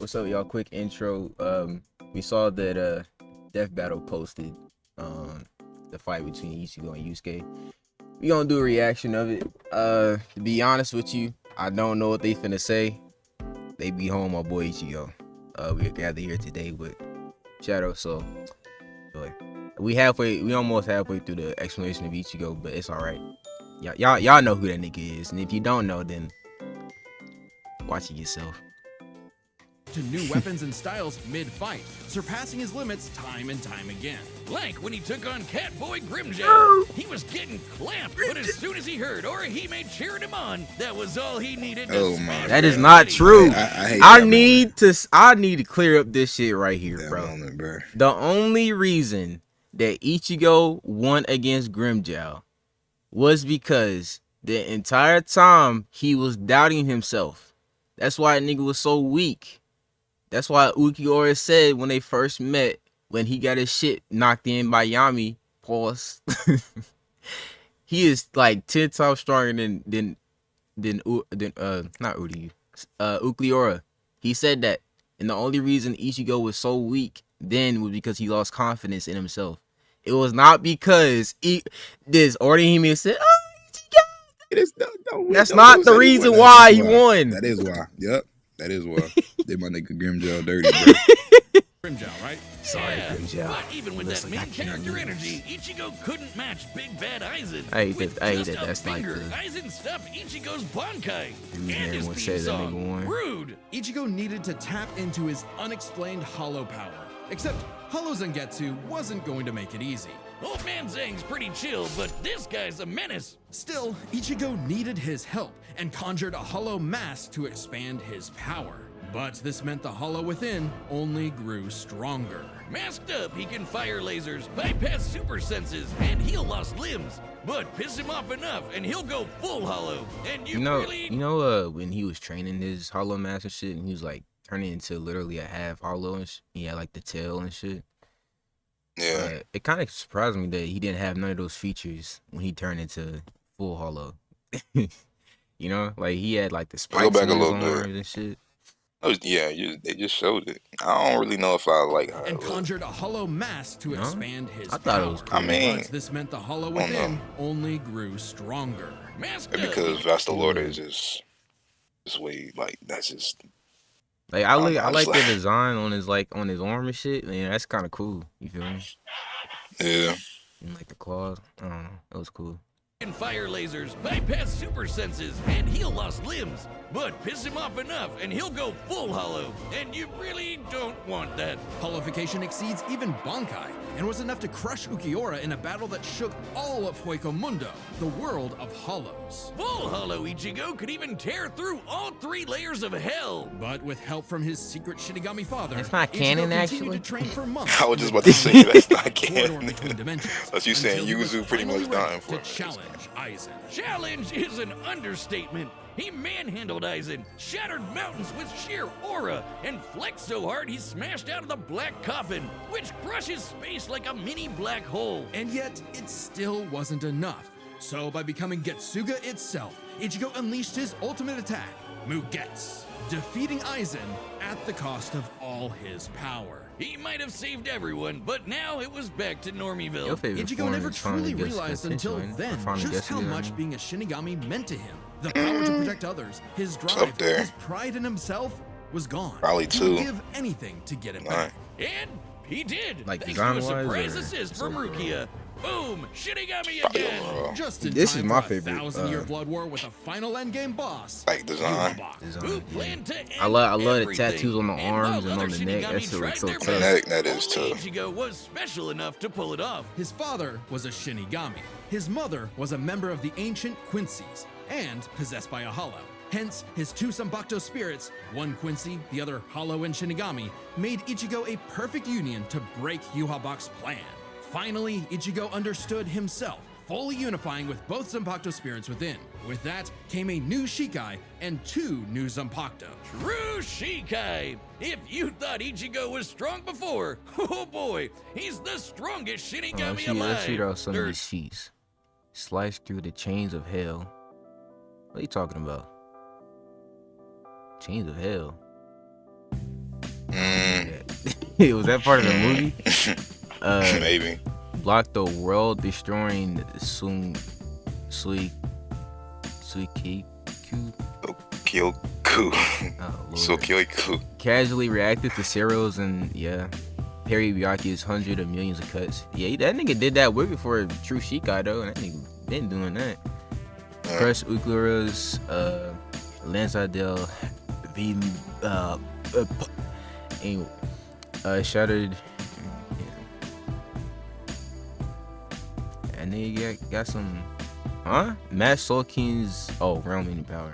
What's up, y'all? Quick intro. We saw that Death Battle posted the fight between Ichigo and Yusuke. We gonna do a reaction of it. To be honest with you, I don't know what they finna say. They be home, my boy Ichigo. We gathered here today with Shatter, so we almost halfway through the explanation of Ichigo, but it's alright. Y'all know who that nigga is, and if you don't know, then watch it yourself. To new weapons and styles mid-fight, surpassing his limits time and time again. Like when he took on Catboy Grimjaw, he was getting clamped, but as soon as he heard Orihime cheering him on, that was all he needed to smash. That is not true. I need moment. to clear up this shit right here, That bro. moment, bro. The only reason that Ichigo won against Grimjaw was because the entire time he was doubting himself. That's why nigga was so weak. That's why Ukiura said when they first met, when he got his shit knocked in by Yami, pause, he is like 10 times stronger than not Udi, Ukiura. He said that, and the only reason Ichigo was so weak then was because he lost confidence in himself. It was not because this Orihime said, "Oh, Ichigo." That's not the reason why he won. That is why. Yep. That is why. They my nigga Grimjaw dirty, bro. Grimjaw, right? Sorry, Yeah, Grimjaw. but even with that main character energy, Ichigo couldn't match Big Bad Aizen. I hate With that. I hate just that. a That's like finger, the Aizen stuffed Ichigo's Bankai. And man his would theme say that nigga song, won. Rude. Ichigo needed to tap into his unexplained hollow power. Except Hollow Zangetsu wasn't going to make it easy. Old man Zang's pretty chill, but this guy's a menace. Still, Ichigo needed his help and conjured a hollow mass to expand his power. But this meant the hollow within only grew stronger. Masked up, he can fire lasers, bypass super senses, and heal lost limbs. But piss him off enough, and he'll go full hollow. And you really... when he was training his hollow mass and shit, and he was like turning into literally a half hollow and he had like the tail and shit. Yeah. It kind of surprised me that he didn't have none of those features when he turned into full hollow. You know, like he had like the spikes back in a his little arms bit. and shit. They just showed it. I don't really know if I like how And it looked. conjured a hollow mass to expand his I power. thought it was cool. I mean, But this meant the hollow I don't know. within only grew stronger. Masked Maybe up, because Vastalord is just way like that's just Like I like just the design on his arm and shit. Yeah, that's kind of cool. You feel me? yeah. And like the claws. I don't know. It was cool. can fire lasers, bypass super senses, and heal lost limbs. But piss him off enough, and he'll go full hollow. And you really don't want that. Hollowification exceeds even Bankai, and was enough to crush Ukiura in a battle that shook all of Hueco Mundo, the world of hollows. Full hollow Ichigo could even tear through all 3 layers of hell. But with help from his secret Shinigami father, It's not Ichigo canon, continued actually. to train for months. I was just about to say that's not corridor canon. between dimensions, That's you saying until he was Yuzu pretty finally much ready dying for to it. challenge Aizen. Challenge is an understatement. He manhandled Aizen, shattered mountains with sheer aura, and flexed so hard he smashed out of the black coffin, which crushes space like a mini black hole. And yet, it still wasn't enough. So by becoming Getsuga itself, Ichigo unleashed his ultimate attack, Mugetsu, defeating Aizen at the cost of all his power. He might have saved everyone, but now it was back to Normieville. Your favorite Ichigo form never is trying to truly get realized attention, until or then trying to just get how together. much being a Shinigami meant to him. The power to protect others, his drive, up there. his pride in himself was gone. Probably He would two. give anything to get it Right. back. And he did. Like thanks to a design-wise, surprise or assist just from overall? Rukia. Boom! Shinigami Probably again. overall. Just in This time is my for a favorite, 1,000-year blood war with a final endgame boss. Like design. Yubaba. Design, Who yeah. planned to end I love the everything. tattoos on the And arms while and on other the neck. That Shinigami shit looks tried so their tough. best, That is only tough. Ichigo was special enough to pull it off. His father was a Shinigami. His mother was a member of the ancient Quincy's and possessed by a hollow. Hence, his 2 Zanpakuto spirits, one Quincy, the other hollow and Shinigami, made Ichigo a perfect union to break Yubab's plan. Finally, Ichigo understood himself, fully unifying with both Zanpakuto spirits within. With that came a new Shikai and 2 new Zanpakuto. True Shikai! If you thought Ichigo was strong before, oh boy, he's the strongest Shinigami alive. Let's read out some of Or- these sheets. Slice through the chains of hell. What are you talking about? Chains of hell. Was that part of the movie? Maybe. Blocked the world destroying Sui Kyoku. Kyoku. Oh, Lord. So Kyoku. Casually reacted to Sero's and Perry Byaku's hundreds of millions of cuts. Yeah, that nigga did that way before True Shikai though. That nigga been doing that. Crushed Ukura's Lanzadel V Shattered. And nigga got some Matt Soul King's realm in power.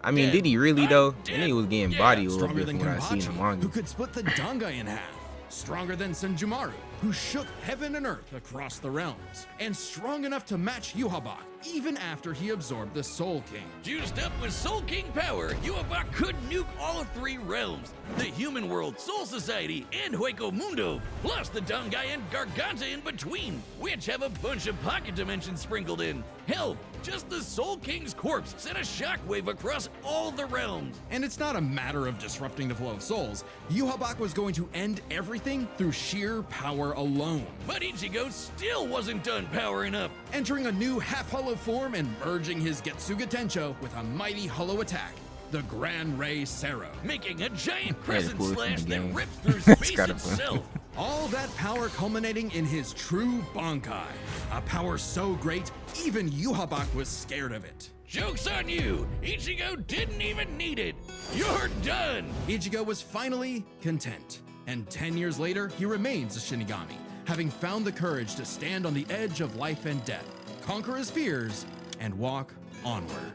I mean, did he really though? That nigga was getting body a little bit from what I seen in the manga. Who could split the Dangai in half. Stronger than Senjumaru, who shook heaven and earth across the realms, and strong enough to match Yuhabak even after he absorbed the Soul King. Juiced up with Soul King power, Yuhabak could nuke all 3 realms, the human world, Soul Society, and Hueco Mundo, plus the Dangai and Garganta in between, which have a bunch of pocket dimensions sprinkled in. Hell, just the Soul King's corpse sent a shockwave across all the realms. And it's not a matter of disrupting the flow of souls. Yuhabak was going to end everything through sheer power alone. But Ichigo still wasn't done powering up. Entering a new half-hollow form and merging his Getsuga Tencho with a mighty hollow attack, the Gran Ray Sero. Making a giant crescent cool slash from the that game. rips through That's space kinda fun. itself. All that power culminating in his true Bankai. A power so great, even Yuhabak was scared of it. Joke's on you! Ichigo didn't even need it! You're done! Ichigo was finally content. And 10 years later, he remains a Shinigami, having found the courage to stand on the edge of life and death, conquer his fears, and walk onward.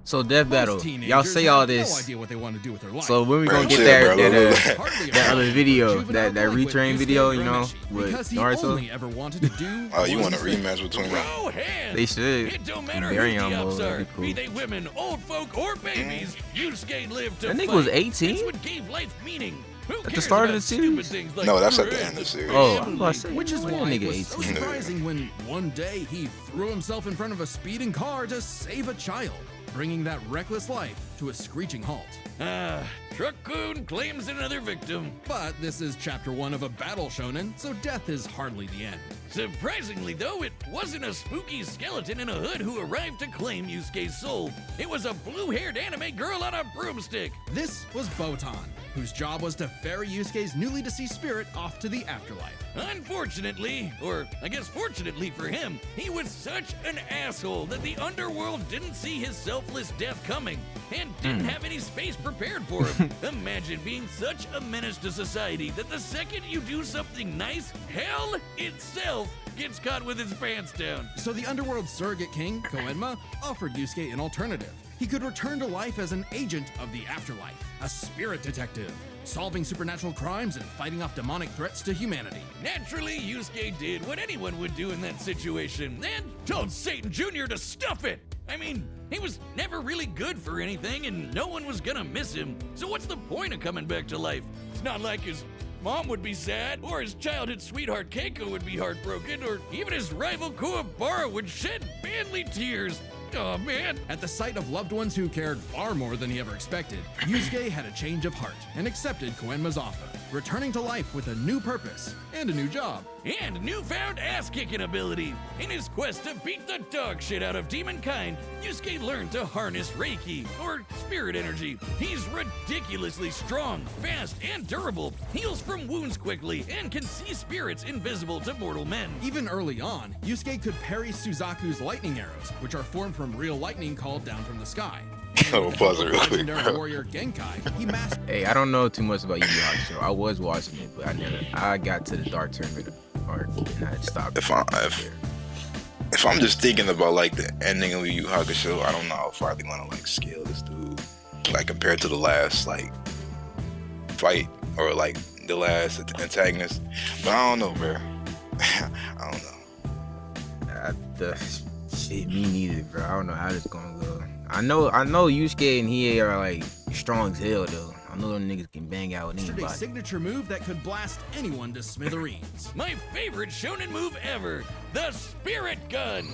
So Death Battle, Most y'all teenagers say all have this. No idea what they want to do with their life. So when we Bro, gonna get chill, that bro. that other video, that retrain video, you know, with because he Naruto? only ever wanted to do. Oh, you one want a thing. rematch between them? Throw hands! They should. It don't matter Bury who the him, ups bro. are, That'd be cool. be they women, old folk, or babies. Yusuke lived to That nigga fight. was 18? It's what gave life meaning. Who the cares start of about the stupid series? things like No, that's at the friends end of the series. Oh, I'm family? about to say, Which is when why that it nigga was so 18. surprising when one day he threw himself in front of a speeding car to save a child, bringing that reckless life to a screeching halt. Truck-kun claims another victim. But this is chapter 1 of a battle shonen, so death is hardly the end. Surprisingly, though, it wasn't a spooky skeleton in a hood who arrived to claim Yusuke's soul. It was a blue-haired anime girl on a broomstick. This was Botan, whose job was to ferry Yusuke's newly deceased spirit off to the afterlife. Unfortunately, or I guess fortunately for him, he was such an asshole that the underworld didn't see his selfless death coming and didn't have any space prepared for him. Imagine being such a menace to society that the second you do something nice, hell itself gets caught with its pants down. So the underworld surrogate king, Koenma, offered Yusuke an alternative. He could return to life as an agent of the afterlife, a spirit detective, solving supernatural crimes and fighting off demonic threats to humanity. Naturally, Yusuke did what anyone would do in that situation and told Satan Jr. to stuff it. I mean, he was never really good for anything and no one was gonna miss him. So what's the point of coming back to life? It's not like his mom would be sad, or his childhood sweetheart Keiko would be heartbroken, or even his rival Kuwabara would shed manly tears. Oh man. At the sight of loved ones who cared far more than he ever expected, Yusuke had a change of heart and accepted Koenma's offer, returning to life with a new purpose and a new job. And newfound ass-kicking ability. In his quest to beat the dog shit out of demon kind, Yusuke learned to harness Reiki, or spirit energy. He's ridiculously strong, fast, and durable, heals from wounds quickly, and can see spirits invisible to mortal men. Even early on, Yusuke could parry Suzaku's lightning arrows, which are formed from real lightning called down from the sky. Oh, pause it real quick, Legendary bro. warrior Genkai, he mastered Hey, I don't know too much about Yu Yu Hakusho. I was watching it, but I got to the Dark Tournament part and I stopped. If I'm just thinking about like the ending of Yu Yu Hakusho, I don't know how far they want to like scale this dude, like compared to the last like fight or like the last antagonist. But I don't know, bro. I don't know. Shit, me neither, bro. I don't know how this gonna go. I know Yusuke and Hiei are like strong as hell though. I know them niggas can bang out with mastered a anybody. signature move that could blast anyone to smithereens. My favorite shonen move ever, the Spirit Gun.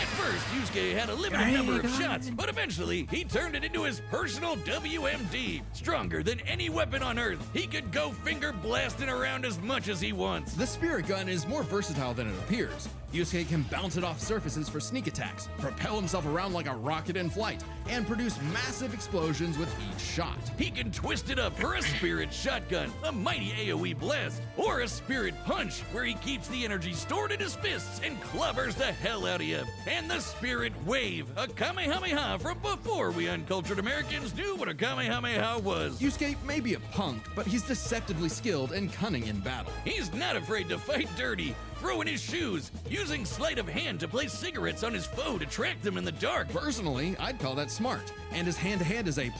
At first, Yusuke had a limited number of shots, but eventually he turned it into his personal WMD. Stronger than any weapon on Earth, he could go finger blasting around as much as he wants. The Spirit Gun is more versatile than it appears. Yusuke can bounce it off surfaces for sneak attacks, propel himself around like a rocket in flight, and produce massive explosions with each shot. He can twist it up for a Spirit Shotgun, a mighty AoE blast, or a Spirit Punch, where he keeps the energy stored in his fists and clobbers the hell out of you. And the Spirit Wave, a Kamehameha from before we uncultured Americans knew what a Kamehameha was. Yusuke may be a punk, but he's deceptively skilled and cunning in battle. He's not afraid to fight dirty, throwing his shoes, using sleight of hand to place cigarettes on his foe to track them in the dark. Personally, I'd call that smart, and his hand-to-hand is A+.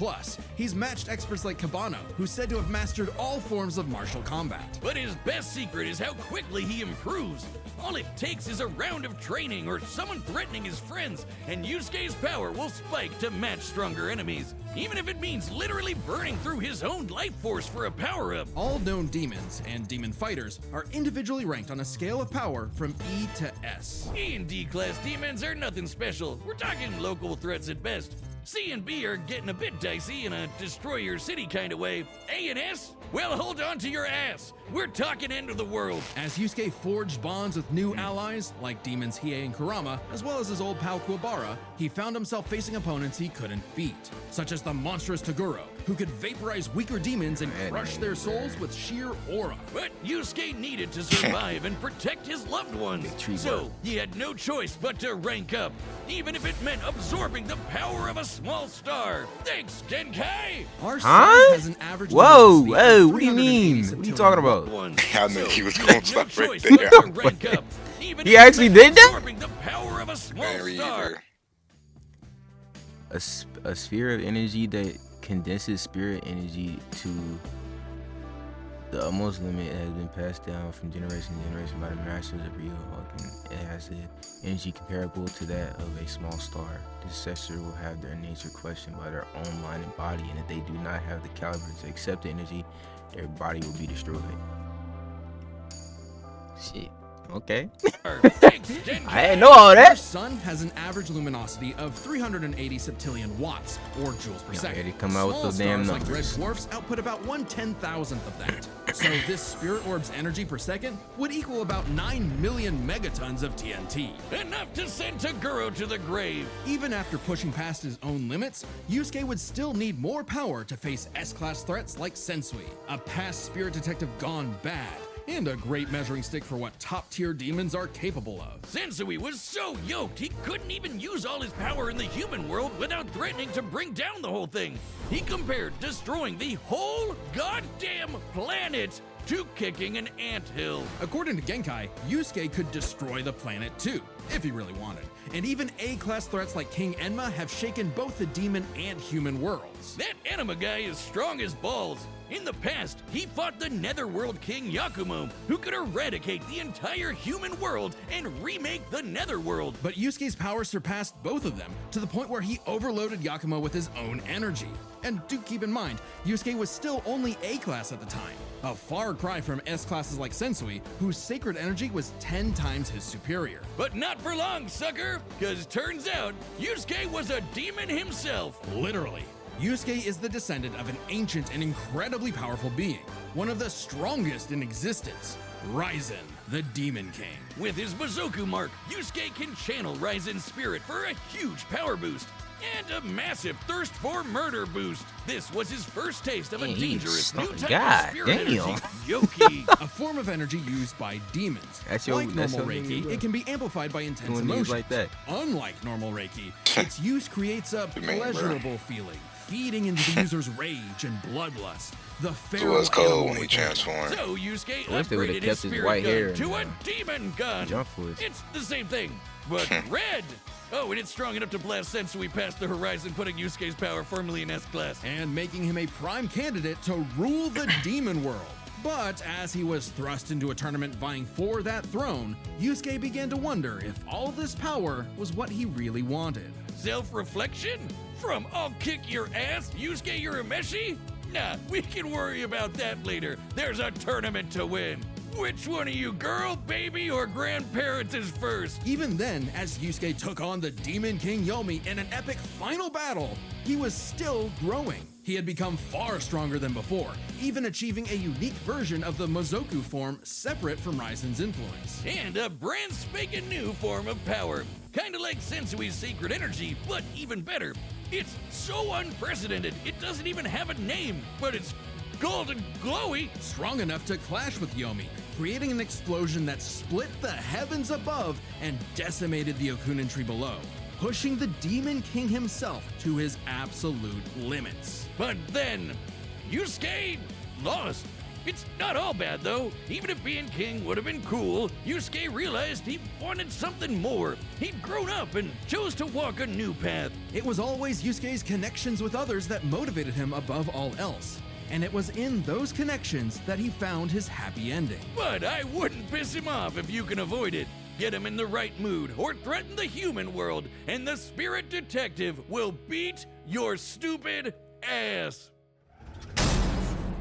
He's matched experts like Cabano, who's said to have mastered all forms of martial combat. But his best secret is how quickly he improves. All it takes is a round of training or someone threatening his friends, and Yusuke's power will spike to match stronger enemies, even if it means literally burning through his own life force for a power-up. All known demons and demon fighters are individually ranked on a scale of power from E to S. E and D class demons are nothing special. We're talking local threats at best. C and B are getting a bit dicey in a destroy your city kind of way. A and S? Well, hold on to your ass. We're talking end of the world. As Yusuke forged bonds with new allies, like demons Hiei and Kurama, as well as his old pal Kuwabara, he found himself facing opponents he couldn't beat, such as the monstrous Toguro, who could vaporize weaker demons and crush their souls with sheer aura. But Yusuke needed to survive and protect his loved ones, so he had no choice but to rank up, even if it meant absorbing the power of a small star. Thanks, Genkai! Our sun has an average Whoa, luminosity whoa, of what do you mean? 380 What are you talking about? I knew he was gonna stop right choice there. but to rank up, even He if it actually meant did that? absorbing the power of a small Very star. eager. A sphere of energy that condenses spirit energy to the utmost limit has been passed down from generation to generation by the masters of real Vulcan. It has an energy comparable to that of a small star. This successor will have their nature questioned by their own mind and body, and if they do not have the caliber to accept the energy, their body will be destroyed. Shit. Okay. Thanks, Genkai. I didn't know all Our that. sun has an average luminosity of 380 septillion watts, or joules per Y'all second. ready to come out with Small those damn stars like red numbers. dwarfs output about 1/10,000th of that. So this spirit orb's energy per second would equal about 9 million megatons of TNT. Enough to send Toguro to the grave. Even after pushing past his own limits, Yusuke would still need more power to face S-class threats like Sensui, a past spirit detective gone bad, and a great measuring stick for what top-tier demons are capable of. Sensui was so yoked, he couldn't even use all his power in the human world without threatening to bring down the whole thing. He compared destroying the whole goddamn planet to kicking an anthill. According to Genkai, Yusuke could destroy the planet too, if he really wanted. And even A-class threats like King Enma have shaken both the demon and human worlds. That anima guy is strong as balls. In the past, he fought the Netherworld King Yakumo, who could eradicate the entire human world and remake the Netherworld. But Yusuke's power surpassed both of them, to the point where he overloaded Yakumo with his own energy. And do keep in mind, Yusuke was still only A-class at the time, a far cry from S-classes like Sensui, whose sacred energy was 10 times his superior. But not for long, sucker, because turns out Yusuke was a demon himself. Literally. Yusuke is the descendant of an ancient and incredibly powerful being, one of the strongest in existence, Ryzen, the Demon King. With his Bazoku mark, Yusuke can channel Ryzen's spirit for a huge power boost and a massive thirst for murder boost. This was his first taste of a Dang, dangerous new type God of spirit damn. energy, Yoki. A form of energy used by demons. That's your- like that's normal your Reiki, nigga. it can be amplified by intense Doing emotions. things like that. Unlike normal Reiki, its use creates a man, bro. pleasurable feeling, feeding into the user's rage and bloodlust. The So feral it's cold animal when he within. transformed. So Yusuke I wish they would've upgraded his kept his spirit white gun hair to a and, demon gun. jump force. It's the same thing, but red. Oh, and it's strong enough to blast Sensui past the horizon, putting Yusuke's power firmly in S-class. And making him a prime candidate to rule the demon world. But as he was thrust into a tournament vying for that throne, Yusuke began to wonder if all this power was what he really wanted. Self-reflection? From I'll kick your ass, Yusuke Urameshi? Nah, we can worry about that later. There's a tournament to win. Which one of you, girl, baby, or grandparents is first? Even then, as Yusuke took on the Demon King Yomi in an epic final battle, he was still growing. He had become far stronger than before, even achieving a unique version of the Mozoku form separate from Raizen's influence. And a brand spanking new form of power. Kinda like Sensui's secret energy, but even better. It's so unprecedented, it doesn't even have a name, but it's golden glowy. Strong enough to clash with Yomi, creating an explosion that split the heavens above and decimated the Okunin tree below, pushing the Demon King himself to his absolute limits. But then, Yusuke lost. It's not all bad though. Even if being king would have been cool, Yusuke realized he wanted something more. He'd grown up and chose to walk a new path. It was always Yusuke's connections with others that motivated him above all else. And it was in those connections that he found his happy ending. But I wouldn't piss him off if you can avoid it. Get him in the right mood or threaten the human world, and the spirit detective will beat your stupid ass.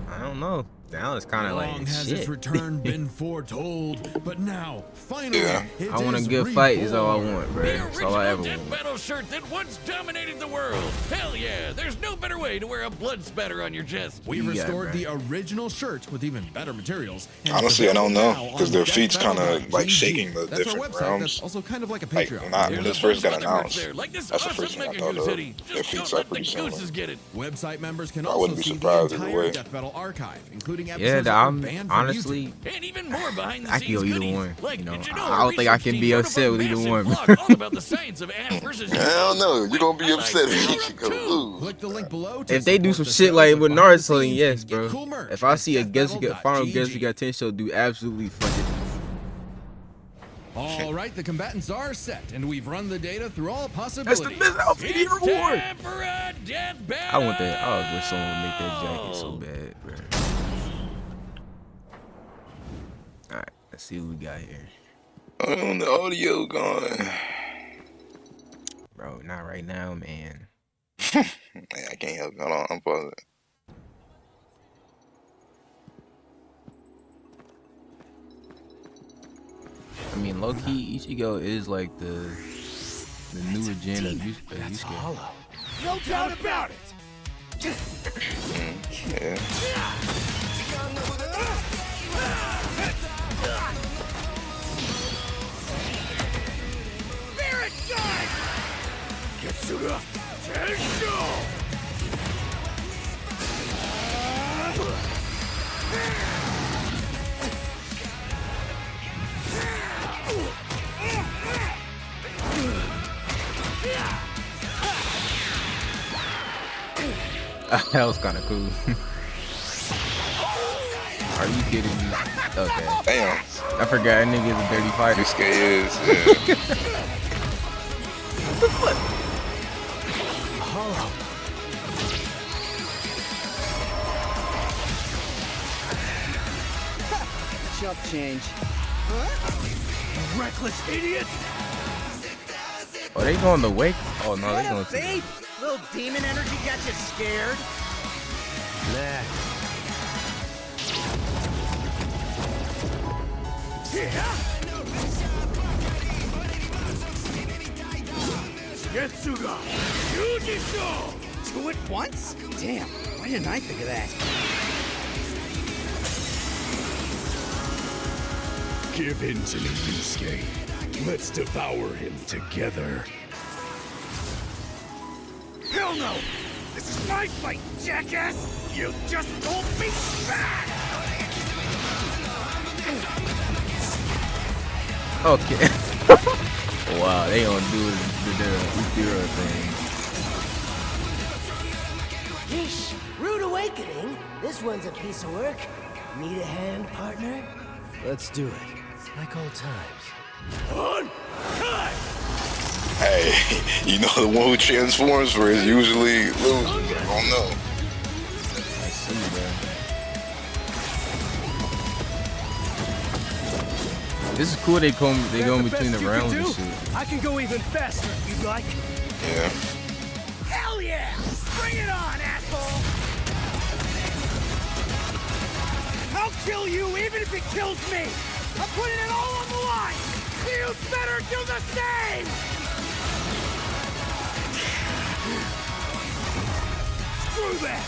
I don't know. Now it's kind of like Long has shit. its return been foretold, but now, finally, it I want a is good fight is all I reborn. want, bro. The That's all I ever original Death want. Battle shirt that once dominated the world. Hell yeah, there's no better way to wear a blood spatter on your chest. We've Yeah, restored bro. the original shirt with even better materials. and Honestly, it's I don't know, available now 'cause on their feet's kinda, like, deathbattle.gg. shaking the That's different our website. realms. That's also kind of like a Like, Patreon. when There's this a first got Bunch of other merch announced, there, like this that's the awesome first thing I Mega thought Goose of. hoodie. Their Just feet don't are let the pretty similar. gooses get it. Website members can I also wouldn't be see the surprised either entire way. Death Battle archive, including Yeah, episodes that were I'm banned from honestly. And even more behind the I scenes can go either goodies. one, Like, you know. did you I don't think I research can team be wrote upset up a with either massive one. blog all about the science of Ant versus I don't know. You're gonna be I like upset if Ichigo Ichigo too. lose. Click the link below to If they do support some the shit show like with with behind the Naruto, then scenes yes, and get bro. cool merch If I at see a final deathbattle.gg. Guess We Got 10 show, do absolutely fucking. All right, the combatants are set, and we've run the data through all possibilities. That's the best outfit in the war. Time for a death I battle. want that. I wish someone would make that jacket so bad, bro. Alright, let's see what we got here. Oh, the audio gone. Bro, not right now, man. Man, I can't help it. Hold on, I'm pausing. I mean, low key, Ichigo is like the newer gen of Yusuke. No doubt about it. Yeah. Spirit guide. Getsuga Tensho. That was kind of cool. Are you kidding me? Okay. Damn. I forgot that nigga is a dirty fighter. Yusuke is. Yeah. Chump change. Reckless idiot. Oh, they going the wake? Oh no, they going to. Babe, little demon energy got you scared. Nah. Getsuga Yujisho. Two at once? Damn, why didn't I think of that? Give in to me, Yusuke. Let's devour him together. Hell no! This is my fight, jackass! You just told me back! Okay. Wow, they gonna do the Ukira thing. Yeesh, rude awakening. This one's a piece of work. Need a hand, partner? Let's do it, like old times. On time! Hey, you know the one who transforms for is usually loses. I don't know. I see, bro. This is cool. They go in between the realms and shit. I can go even faster if you'd like. Yeah. Hell yeah! Bring it on, asshole! kill you even if it kills me! I'm putting it all on the line! You better do the same! Screw that!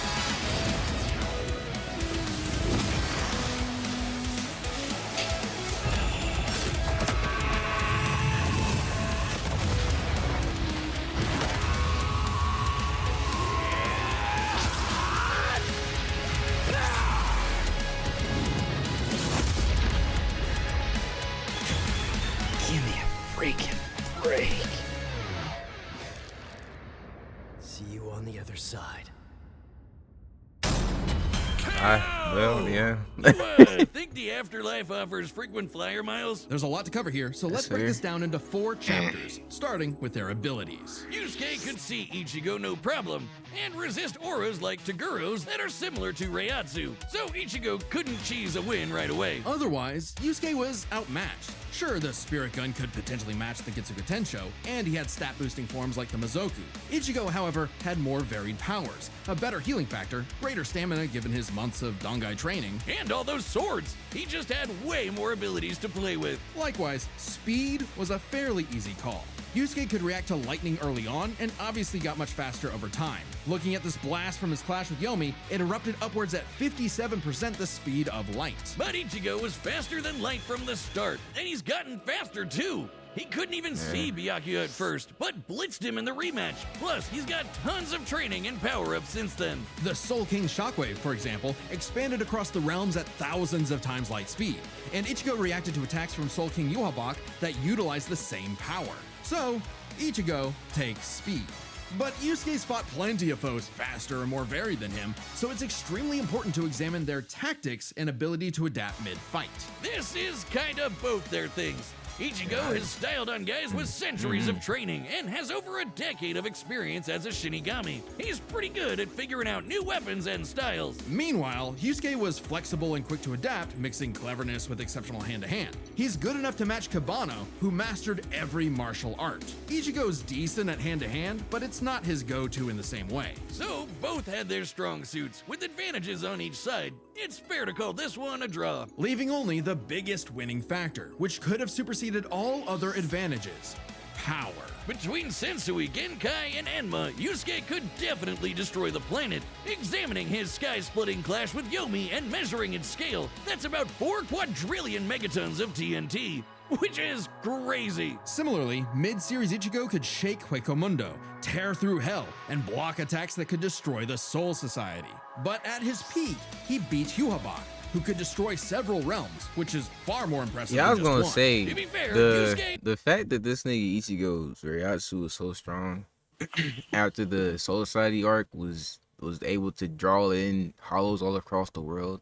Give me a freaking break. See you on the other side. Well, yeah. I think the afterlife offers frequent flyer miles. There's a lot to cover here, so let's break sir. this down into 4 chapters, starting with their abilities. Yusuke could see Ichigo no problem, and resist auras like Togoro's that are similar to Reiatsu, so Ichigo couldn't cheese a win right away. Otherwise, Yusuke was outmatched. Sure, the Spirit Gun could potentially match the Getsuga Tensho, and he had stat-boosting forms like the Mizoku. Ichigo, however, had more varied powers, a better healing factor, greater stamina given his months of Dongai training. And all those swords, he just had way more abilities to play with. Likewise, speed was a fairly easy call. Yusuke could react to lightning early on, and obviously got much faster over time. Looking at this blast from his clash with Yomi, it erupted upwards at 57% the speed of light. But Ichigo was faster than light from the start, and he's gotten faster too. He couldn't even see Byakuya at first, but blitzed him in the rematch. Plus, he's got tons of training and power-ups since then. The Soul King Shockwave, for example, expanded across the realms at thousands of times light speed, and Ichigo reacted to attacks from Soul King Yuhabak that utilized the same power. So, Ichigo takes speed. But Yusuke's fought plenty of foes faster and more varied than him, so it's extremely important to examine their tactics and ability to adapt mid-fight. This is kind of both their things. Ichigo has styled on guys with centuries of training and has over a decade of experience as a Shinigami. He's pretty good at figuring out new weapons and styles. Meanwhile, Yusuke was flexible and quick to adapt, mixing cleverness with exceptional hand-to-hand. He's good enough to match Kabano, who mastered every martial art. Ichigo's decent at hand-to-hand, but it's not his go-to in the same way. So, both had their strong suits, with advantages on each side. It's fair to call this one a draw. Leaving only the biggest winning factor, which could have superseded all other advantages: power. Between Sensui, Genkai, and Enma, Yusuke could definitely destroy the planet. Examining his sky-splitting clash with Yomi and measuring its scale, that's about 4 quadrillion megatons of TNT, which is crazy. Similarly, mid-series Ichigo could shake Huecomundo, tear through hell, and block attacks that could destroy the Soul Society. But at his peak, he beat Yuhabak, who could destroy several realms, which is far more impressive Yeah, I was than just gonna one. say To be fair, the Yusuke- fact that this nigga Ichigo's Reiatsu was so strong after the Soul Society arc was able to draw in hollows all across the world,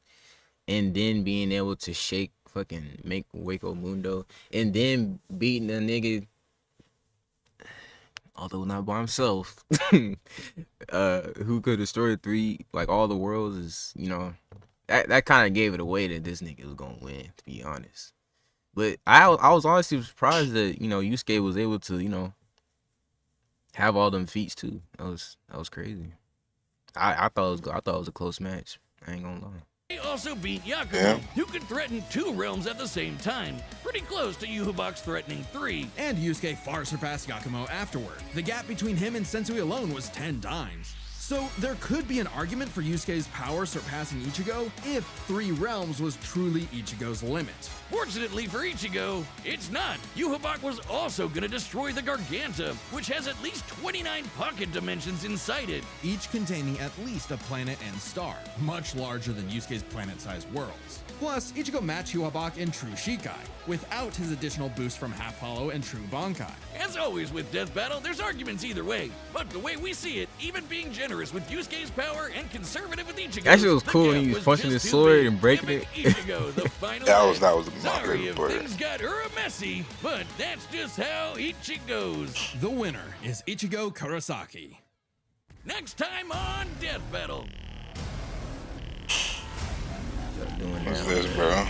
and then being able to shake fucking make Waco Mundo, and then beating a nigga, although not by himself, who could destroy all the worlds, is, you know, that kind of gave it away that this nigga was gonna win, to be honest. But I was honestly surprised that, you know, Yusuke was able to, you know, have all them feats too. That was crazy. I thought it was a close match. I ain't gonna lie. He also beat Yakumo, Yeah. who could threaten 2 realms at the same time, pretty close to Yuhabak's threatening 3. And Yusuke far surpassed Yakumo afterward. The gap between him and Sensui alone was 10 times. So there could be an argument for Yusuke's power surpassing Ichigo if 3 realms was truly Ichigo's limit. Fortunately for Ichigo, it's not. Yuhabak was also gonna destroy the Garganta, which has at least 29 pocket dimensions inside it. Each containing at least a planet and star, much larger than Yusuke's planet-sized worlds. Plus, Ichigo matched Yuhabak in True Shikai, without his additional boost from Half Hollow and True Bankai. As always with Death Battle, there's arguments either way, but the way we see it, even being generous with Yusuke's power and conservative with Ichigo, That shit was cool when he was punching his sword and breaking it. Ichigo, the final That was my Sorry favorite if part. things got messy, but that's just how Ichigo goes. The winner is Ichigo Kurosaki. Next time on Death Battle. Doing What's that. this, bro?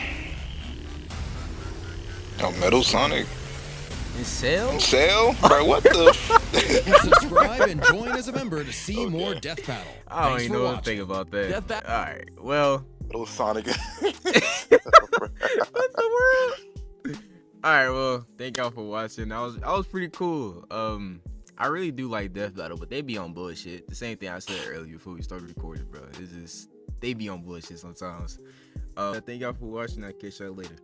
Oh, Metal Sonic And sell? on sale? Bro, what the Subscribe and join as a member to see more Death Battle. I don't Thanks even for know what to watching. think about that. Death Bat- All right. Well, Little Sonic. What the world? All right, well, thank y'all for watching. I was pretty cool. I really do like Death Battle, but they be on bullshit. The same thing I said earlier before we started recording, bro. It's just they be on bullshit sometimes. Thank y'all for watching. I'll catch y'all later.